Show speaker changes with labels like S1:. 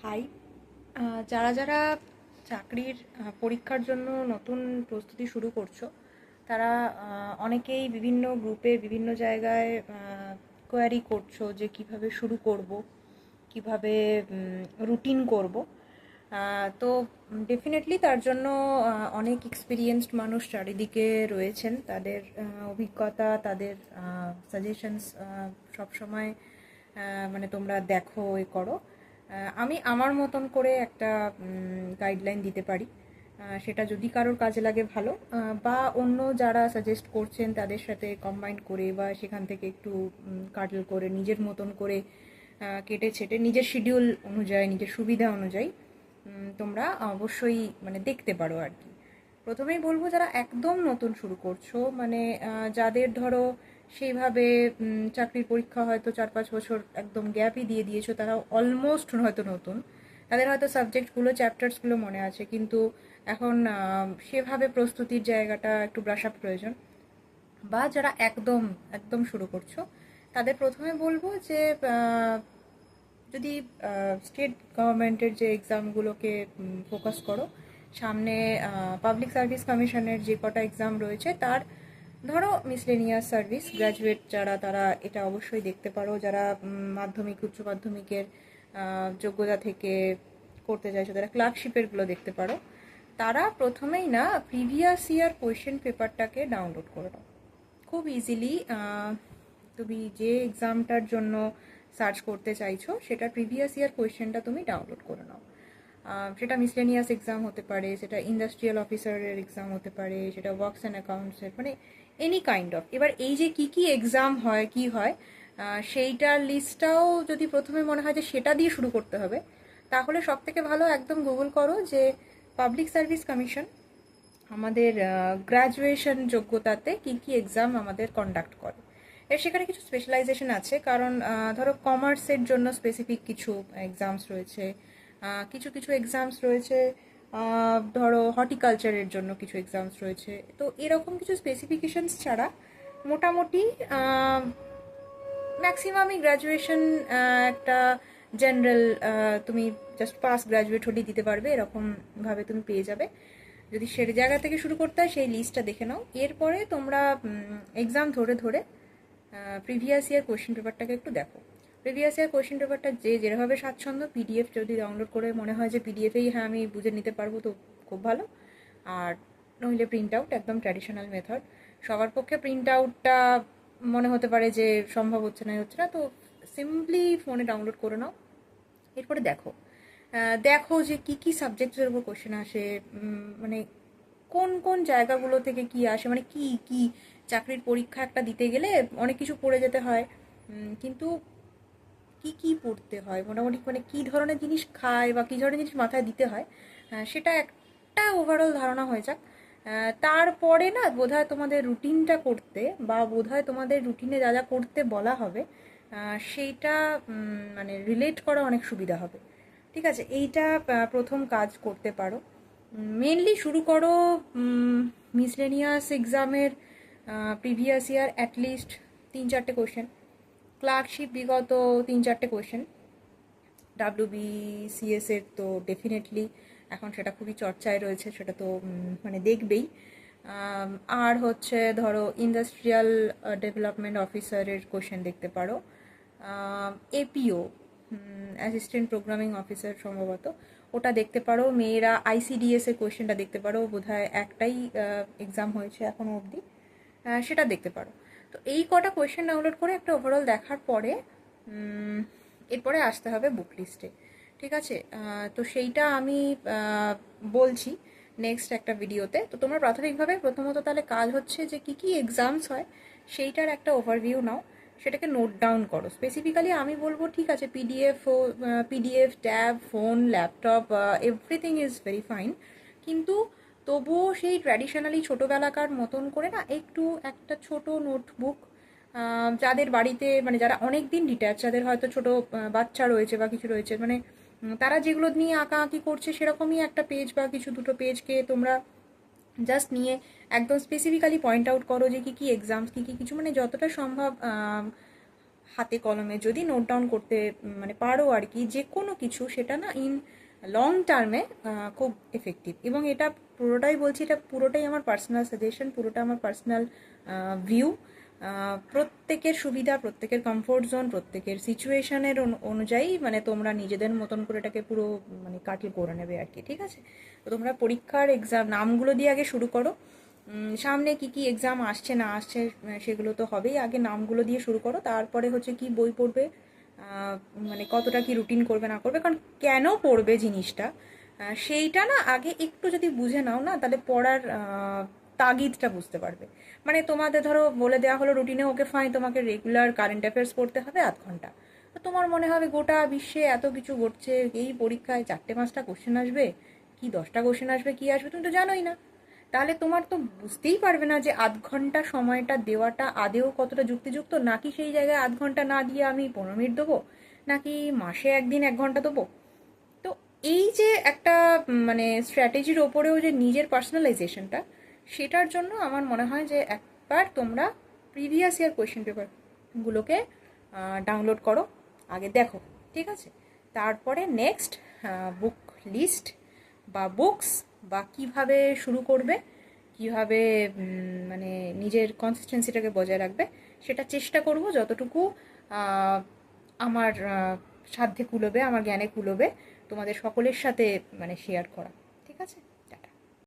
S1: High. যারা যারা চাকরির পরীক্ষার জন্য নতুন প্রস্তুতি শুরু করছো, তারা অনেকেই বিভিন্ন গ্রুপে বিভিন্ন জায়গায় কোয়ারি করছো যে কিভাবে শুরু করব, কিভাবে রুটিন করব। তো ডেফিনেটলি তার জন্য অনেক এক্সপিরিয়েন্সড মানুষ চারিদিকে রয়েছেন। তাদের অভিজ্ঞতা, তাদের সাজেশনস সবসময় মানে তোমরা দেখো, করো। আমি আমার মতন করে একটা গাইডলাইন দিতে পারি। সেটা যদি কারোর কাজে লাগে ভালো, বা অন্য যারা সাজেস্ট করছেন তাদের সাথে কম্বাইন করে বা সেখান থেকে একটু কাটল করে নিজের মতন করে কেটে ছেটে নিজের শিডিউল অনুযায়ী, নিজের সুবিধা অনুযায়ী তোমরা অবশ্যই মানে দেখতে পারো আর কি। প্রথমেই বলবো, যারা একদম নতুন শুরু করছো, মানে যাদের ধরো সেইভাবে চাকরির পরীক্ষা হয়তো 4-5 বছর একদম গ্যাপই দিয়ে দিয়েছো, তারা অলমোস্ট হয়তো নতুন, তাদের হয়তো সাবজেক্টগুলো, চ্যাপ্টার্সগুলো মনে আছে, কিন্তু এখন সেভাবে প্রস্তুতির জায়গাটা একটু ব্রাশ আপ প্রয়োজন। বা যারা একদম একদম শুরু করছো, তাদের প্রথমে বলবো যে যদি স্টেট গভর্নমেন্টের যে এক্সামগুলোকে ফোকাস করো। সামনে পাবলিক সার্ভিস কমিশনের যে কটা এক্সাম রয়েছে, তার ধরো মিসলেনিয়াস সার্ভিস গ্র্যাজুয়েট যারা, তারা এটা অবশ্যই দেখতে পারো। যারা মাধ্যমিক, উচ্চ মাধ্যমিকের যোগ্যতা থেকে করতে চাইছো, তারা ক্লার্কশিপেরগুলো দেখতে পারো। তারা প্রথমেই না প্রিভিয়াস ইয়ার কোয়েশ্চেন পেপারটাকে ডাউনলোড করে নাও খুব ইজিলি। তুমি যে এক্সামটার জন্য সার্চ করতে চাইছো, সেটা প্রিভিয়াস ইয়ার কোয়েশ্চেনটা তুমি ডাউনলোড করে নাও। সেটা মিসলেনিয়াস এক্সাম হতে পারে, সেটা ইন্ডাস্ট্রিয়াল অফিসারের এক্সাম হতে পারে, সেটা ওয়ার্কস অ্যান্ড অ্যাকাউন্টসের, মানে এনি কাইন্ড অফ। এবার এই যে কি কি এক্সাম হয়, কি হয়, সেইটার লিস্টটাও যদি প্রথমে মনে হয় যে সেটা দিয়ে শুরু করতে হবে, তাহলে সব থেকে ভালো একদম গুগল করো যে পাবলিক সার্ভিস কমিশন আমাদের গ্র্যাজুয়েশন যোগ্যতাতে কি কি এক্সাম আমাদের কন্ডাক্ট করে। সেখানে কিছু স্পেশালাইজেশন আছে, কারণ ধরো কমার্সের জন্য স্পেসিফিক কিছু এক্সামস রয়েছে, কিছু কিছু এক্সামস রয়েছে, ধরো হর্টিকালচারের জন্য কিছু এক্সামস রয়েছে। তো এরকম কিছু স্পেসিফিকেশনস ছাড়া মোটামুটি ম্যাক্সিমামই গ্র্যাজুয়েশন একটা জেনারেল, তুমি জাস্ট পাস গ্র্যাজুয়েট হলেই দিতে পারবে, এরকমভাবে তুমি পেয়ে যাবে। যদি সে জায়গা থেকে শুরু করতে হয়, সেই লিস্টটা দেখে নাও। এরপরে তোমরা এক্সাম ধরে ধরে প্রিভিয়াস ইয়ার কোয়েশ্চেন পেপারটাকে একটু দেখো। প্রিভিয়াস ইয়ার কোয়েশ্চেন পেপারটা যে যেভাবে স্বাচ্ছন্দ্য, পিডিএফ যদি ডাউনলোড করে মনে হয় যে পিডিএফেই হ্যাঁ আমি বুঝে নিতে পারবো, তো খুব ভালো। আর নইলে প্রিন্ট আউট, একদম ট্র্যাডিশনাল মেথড। সবার পক্ষে প্রিন্ট আউটটা মনে হতে পারে যে সম্ভব হচ্ছে না, তো সিম্পলি ফোনে ডাউনলোড করে নাও। এরপরে দেখো, দেখো যে কি কি সাবজেক্টের উপর কোশ্চেন আসে, মানে কোন কোন জায়গাগুলো থেকে কি আসে, মানে কি কি চাকরির পরীক্ষা একটা দিতে গেলে অনেক কিছু পড়ে যেতে হয়, কিন্তু কি কি পড়তে হয় মোটামুটি, মানে কি ধরনের জিনিস খায় বা কি ধরনের জিনিস মাথায় দিতে হয়, সেটা একটা ওভারঅল ধারণা হয়ে যাক। তারপরে না বোধহয় তোমাদের রুটিনটা করতে, বা বোধহয় তোমাদের রুটিনে যা যা করতে বলা হবে সেইটা মানে রিলেট করা অনেক সুবিধা হবে। ঠিক আছে, এইটা প্রথম কাজ করতে পারো। মেনলি শুরু করো মিসলেনিয়াস এক্সামের প্রিভিয়াস ইয়ার অ্যাটলিস্ট 3-4টে কোয়েশ্চেন, ক্লার্কশিপ বিগত 3-4টে কোয়েশ্চেন, WBCS এর তো ডেফিনেটলি এখন সেটা খুবই চর্চায় রয়েছে, সেটা তো মানে দেখবেই। আর হচ্ছে ধরো ইন্ডাস্ট্রিয়াল ডেভেলপমেন্ট অফিসারের কোয়েশ্চেন দেখতে পারো, এপিও অ্যাসিস্ট্যান্ট প্রোগ্রামিং অফিসার সম্ভবত, ওটা দেখতে পারো। মেয়েরা ICDS এর কোয়েশ্চেনটা দেখতে পারো, বোধহয় একটাই এক্সাম হয়েছে এখনো অবধি, সেটা দেখতে পারো। তো এই কটা কোয়েশ্চেন ডাউনলোড করে একটা ওভারঅল দেখার পরে এরপরে আসতে হবে বুক লিস্টে। ঠিক আছে, তো সেইটা আমি বলছি নেক্সট একটা ভিডিওতে। তো তোমরা প্রাথমিকভাবে প্রথমত তাহলে কাজ হচ্ছে যে কি কি এক্সামস হয় সেইটার একটা ওভারভিউ নাও, সেটাকে নোট ডাউন করো। স্পেসিফিক্যালি আমি বলবো, ঠিক আছে, PDF, tab, phone, laptop, everything is very fine, কিন্তু তবুও সেই ট্র্যাডিশনালি ছোটোবেলাকার মতন করে না একটু একটা ছোট নোটবুক, যাদের বাড়িতে মানে যারা অনেক দিন ডিট্যাচ, যাদের হয়তো ছোট বাচ্চা রয়েছে বা কিছু রয়েছে, মানে তারা যেগুলো নিয়ে আঁকাআঁকি করছে সেরকমই একটা পেজ বা কিছু দুটো পেজকে তোমরা জাস্ট নিয়ে একদম স্পেসিফিক্যালি পয়েন্ট আউট করো যে কী কী এক্সামস, কী কী কিছু, মানে যতটা সম্ভব হাতে কলমে যদি নোট ডাউন করতে মানে পারো আর কি, যে কোনো কিছু, সেটা না ইন লং টার্মে খুব এফেক্টিভ। এবং এটা পুরোটাই বলছি, এটা পুরোটাই আমার পার্সোনাল সাজেশন, পুরোটা আমার পার্সোনাল ভিউ। প্রত্যেকের সুবিধা, প্রত্যেকের কমফোর্ট জোন, প্রত্যেকের সিচুয়েশনের অনুযায়ী মানে তোমরা নিজেদের মতন করে এটাকে পুরো মানে কাটিল করে নেবে আর কি, ঠিক আছে? তো তোমরা পরীক্ষার এক্সাম নামগুলো দিয়ে আগে শুরু করো। সামনে কি কি এক্সাম আসছে না আসছে সেগুলো তো হবেই, আগে নামগুলো দিয়ে শুরু করো। তারপরে হচ্ছে কি বই পড়বে, মানে কতটা কি রুটিন করবে না করবে, কারণ কেন পড়বে জিনিসটা সেইটা না আগে একটু যদি বুঝে নাও না, তাহলে পড়ার তাগিদটা বুঝতে পারবে। মানে তোমাদের ধরো বলে দেওয়া হলো রুটিনে, ওকে ফাইন, তোমাকে রেগুলার কারেন্ট অ্যাফেয়ার্স পড়তে হবে 0.5 ঘন্টা। তো তোমার মনে হবে গোটা বিশ্বে এত কিছু ঘটছে, এই পরীক্ষায় 4-5টা কোশ্চেন আসবে, কি 10টা কোশ্চেন আসবে, কি আসবে তুমি তো জানোই না। তাহলে তোমার তো বুঝতেই পারবে না যে 0.5 ঘন্টা সময়টা দেওয়াটা আদেও কতটা যুক্তিযুক্ত, নাকি সেই জায়গায় 0.5 ঘন্টা না দিয়ে আমি 15 মিনিট দেবো, নাকি মাসে একদিন 1 ঘন্টা দেবো। তো এই যে একটা মানে স্ট্র্যাটেজির ওপরেও যে নিজের পার্সোনালাইজেশনটা, সেটার জন্য আমার মনে হয় যে একবার তোমরা প্রিভিয়াস ইয়ার কোয়েশ্চেন পেপারগুলোকে ডাউনলোড করো, আগে দেখো, ঠিক আছে? তারপরে নেক্সট বুক লিস্ট বা বুকস বা কিভাবে শুরু করবে, কিভাবে মানে নিজের কনসিস্টেন্সিটাকে বজায় রাখবে, সেটা চেষ্টা করব যতটুকু আহ, আমার সাধ্যে কুলোবে, আমার জ্ঞানে কুলোবে, তোমাদের সকলের সাথে মানে শেয়ার করা।